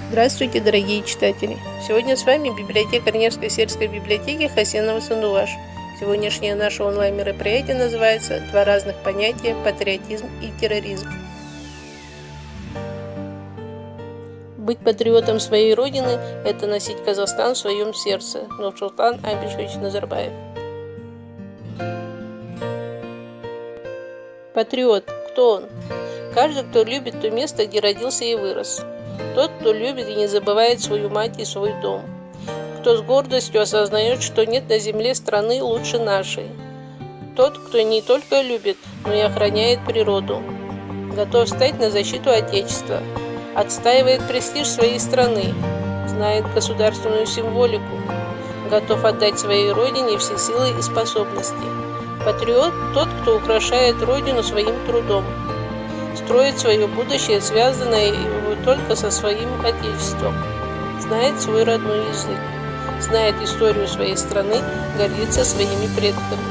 Здравствуйте, дорогие читатели! Сегодня с вами библиотекарь Невской сельской библиотеки Хасенова Сандугаш. Сегодняшнее наше онлайн-мероприятие называется «Два разных понятия – патриотизм и терроризм». Быть патриотом своей родины – это носить Казахстан в своем сердце. Нурсултан Абишевич Назарбаев. Патриот. Кто он? Каждый, кто любит то место, где родился и вырос. Тот, кто любит и не забывает свою мать и свой дом. Кто с гордостью осознает, что нет на земле страны лучше нашей. Тот, кто не только любит, но и охраняет природу. Готов встать на защиту Отечества. Отстаивает престиж своей страны. Знает государственную символику. Готов отдать своей родине все силы и способности. Патриот – тот, кто украшает родину своим трудом. Строит свое будущее, связанное только со своим Отечеством. Знает свой родной язык. Знает историю своей страны, гордится своими предками.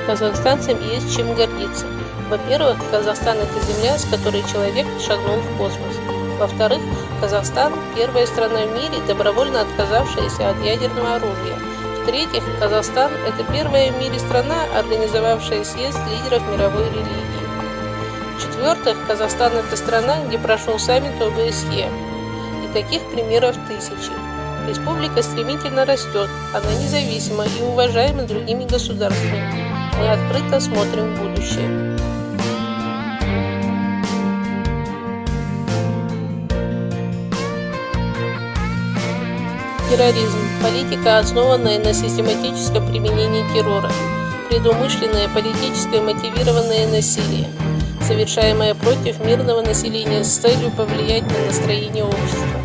Казахстанцам есть чем гордиться. Во-первых, Казахстан – это земля, с которой человек шагнул в космос. Во-вторых, Казахстан – первая страна в мире, добровольно отказавшаяся от ядерного оружия. В-третьих, Казахстан – это первая в мире страна, организовавшая съезд лидеров мировой религии. В-четвертых, Казахстан – это страна, где прошел саммит ОБСЕ. И таких примеров тысячи. Республика стремительно растет, она независима и уважаема другими государствами. Мы открыто смотрим в будущее. Терроризм – политика, основанная на систематическом применении террора, предумышленное политическое мотивированное насилие, совершаемое против мирного населения с целью повлиять на настроение общества.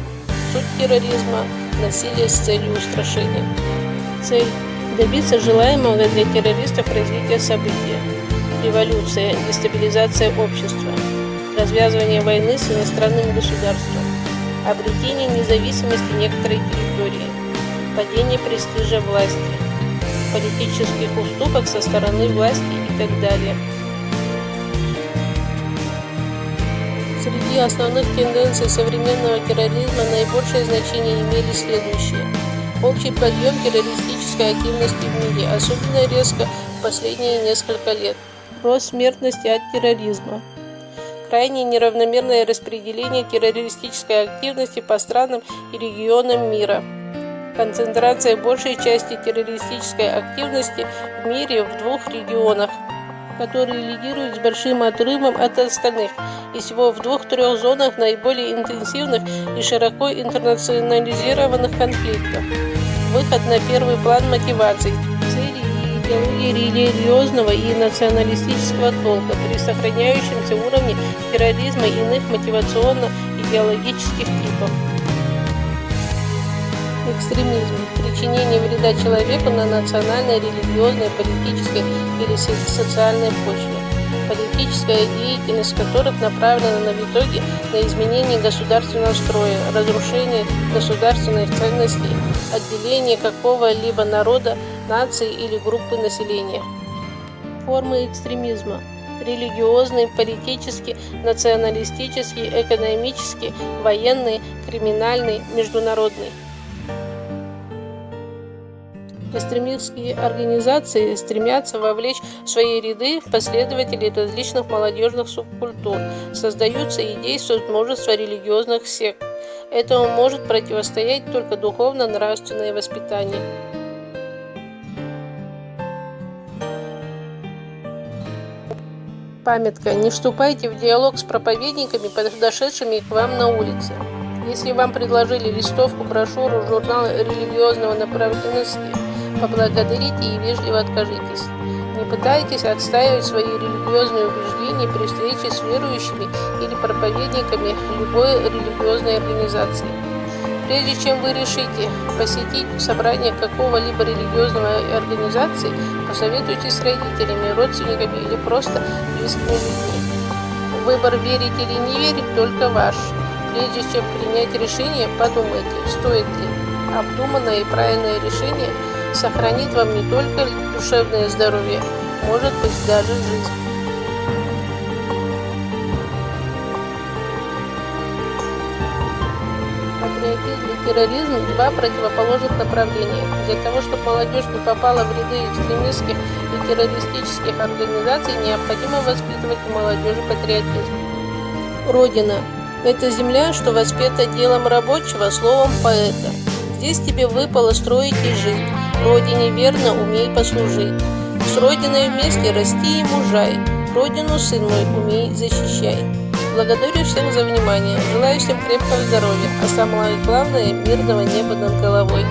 Суть терроризма – насилие с целью устрашения. Цель – добиться желаемого для террористов развития события. Революция, дестабилизация общества, развязывание войны с иностранным государством, обретение независимости некоторой территории, падение престижа власти, политических уступок со стороны власти и так далее. Среди основных тенденций современного терроризма наибольшее значение имели следующие. Общий подъем террористической активности в мире, особенно резко в последние несколько лет. Рост смертности от терроризма. Крайне неравномерное распределение террористической активности по странам и регионам мира. Концентрация большей части террористической активности в мире в двух регионах, которые лидируют с большим отрывом от остальных, и всего в 2-3 зонах наиболее интенсивных и широко интернационализированных конфликтов. Выход на первый план мотиваций, целей и идеологии религиозного и националистического толка при сохраняющемся уровне терроризма и иных мотивационно-идеологических типов. Экстремизм – причинение вреда человеку на национальной, религиозной, политической или социальной почве. Политическая деятельность которых направлена в итоге на изменение государственного строя, разрушение государственных ценностей, отделение какого-либо народа, нации или группы населения. Формы экстремизма – религиозный, политический, националистический, экономический, военный, криминальный, международный. Экстремистские организации стремятся вовлечь в свои ряды последователей различных молодежных субкультур, создаются и действует множество религиозных сект. Этому может противостоять только духовно-нравственное воспитание. Памятка. Не вступайте в диалог с проповедниками, подошедшими к вам на улице. Если вам предложили листовку, брошюру, журнал религиозного направленности, поблагодарите и вежливо откажитесь. Не пытайтесь отстаивать свои религиозные убеждения при встрече с верующими или проповедниками любой религиозной организации. Прежде чем вы решите посетить собрание какого-либо религиозной организации, посоветуйтесь с родителями, родственниками или просто близкими людьми. Выбор верить или не верить только ваш. Прежде чем принять решение, подумайте, стоит ли. Обдуманное и правильное решение сохранит вам не только душевное здоровье, может быть даже жизнь. Патриотизм и терроризм – два противоположных направления. Для того, чтобы молодежь не попала в ряды экстремистских и террористических организаций, необходимо воспитывать у молодежи патриотизм. Родина – это земля, что воспета делом рабочего, словом поэта. Здесь тебе выпало строить и жить, Родине верно умей послужить. С Родиной вместе расти и мужай, Родину, сын мой, умей защищай. Благодарю всех за внимание, желаю всем крепкого здоровья, а самое главное – мирного неба над головой.